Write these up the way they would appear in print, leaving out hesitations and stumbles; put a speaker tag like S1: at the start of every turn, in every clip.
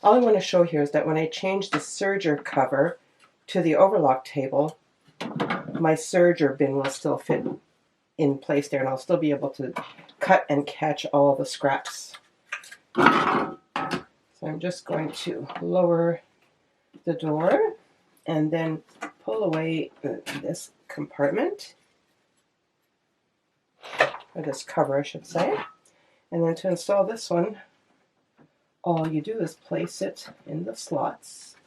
S1: all I want to show here is that when I change the serger cover to the overlock table, my serger bin will still fit in place there, and I'll still be able to cut and catch all the scraps. So I'm just going to lower the door and then pull away this compartment, or this cover I should say. And then to install this one, all you do is place it in the slots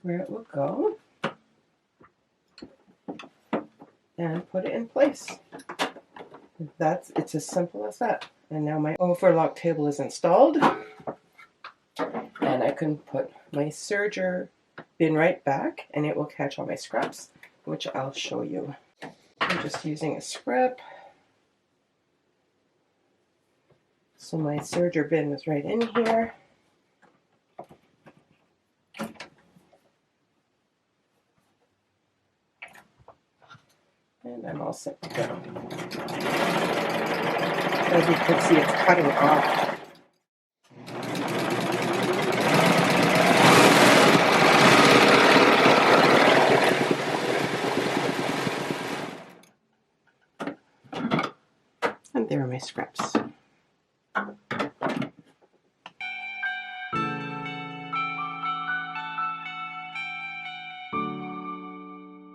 S1: where it will go and put it in place. It's as simple as that. And now my overlock table is installed, and I can put my serger bin right back and it will catch all my scraps, which I'll show you. I'm just using a scrap. So my serger bin is right in here. And I'm all set to go. As you can see, it's cutting off. And there are my scraps.